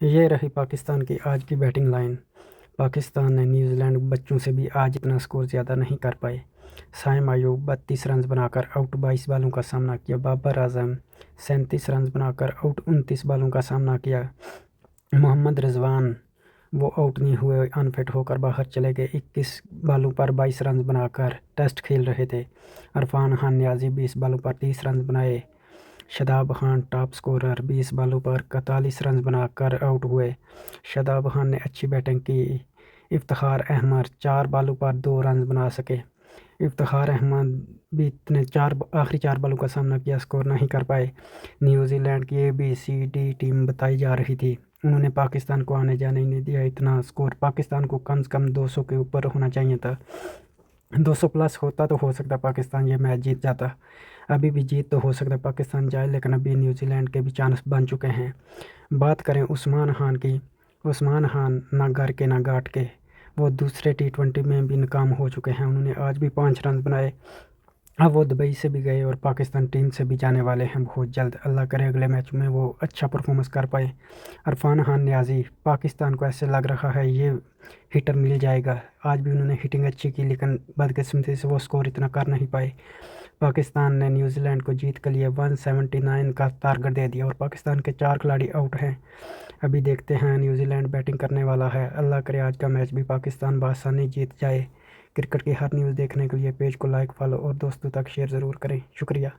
یہ رہی پاکستان کی آج کی بیٹنگ لائن۔ پاکستان نے نیوزی لینڈ بچوں سے بھی آج اتنا سکور زیادہ نہیں کر پائے۔ سائم ایوب 32 رنز بنا کر آؤٹ 22 بالوں کا سامنا کیا۔ بابر اعظم 37 رنز بنا کر آؤٹ 29 بالوں کا سامنا کیا۔ محمد رضوان وہ آؤٹ نہیں ہوئے، ان فٹ ہو کر باہر چلے گئے۔ 21 بالوں پر 22 رنز بنا کر ٹیسٹ کھیل رہے تھے۔ عرفان خان نیازی 20 بالوں پر 30 رنز بنائے۔ شاداب خان ٹاپ سکورر 20 بالوں پر 41 رنز بنا کر آؤٹ ہوئے۔ شاداب خان نے اچھی بیٹنگ کی۔ افتخار احمد 4 بالوں پر 2 رنز بنا سکے۔ افتخار احمد بھی آخری 4 بالوں کا سامنا کیا، سکور نہیں کر پائے۔ نیوزی لینڈ کی ABCD ٹیم بتائی جا رہی تھی، انہوں نے پاکستان کو آنے جانے نہیں دیا اتنا سکور۔ پاکستان کو کم از کم 200 کے اوپر ہونا چاہیے تھا، 200 پلس ہوتا تو ہو سکتا پاکستان یہ میچ جیت جاتا۔ ابھی بھی جیت تو ہو سکتا پاکستان جائے، لیکن ابھی نیوزی لینڈ کے بھی چانس بن چکے ہیں۔ بات کریں عثمان خان کی، عثمان خان نہ گھر کے نہ گھاٹ کے، وہ دوسرے T20 میں بھی ناکام ہو چکے ہیں۔ انہوں نے آج بھی 5 رنز بنائے۔ اب وہ دبئی سے بھی گئے اور پاکستان ٹیم سے بھی جانے والے ہیں بہت جلد۔ اللہ کرے اگلے میچ میں وہ اچھا پرفارمنس کر پائے۔ عرفان خان نیازی، پاکستان کو ایسے لگ رہا ہے یہ ہٹر مل جائے گا۔ آج بھی انہوں نے ہٹنگ اچھی کی، لیکن بدقسمتی سے وہ سکور اتنا کر نہیں پائے۔ پاکستان نے نیوزی لینڈ کو جیت کے لیے 179 کا ٹارگٹ دے دیا اور پاکستان کے 4 کھلاڑی آؤٹ ہیں۔ ابھی دیکھتے ہیں نیوزی لینڈ بیٹنگ کرنے والا ہے۔ اللہ کرے آج کا میچ بھی پاکستان بآسانی جیت جائے۔ کرکٹ کی ہر نیوز دیکھنے کے لیے پیج کو لائک، فالو اور دوستوں تک شیئر ضرور کریں۔ شکریہ۔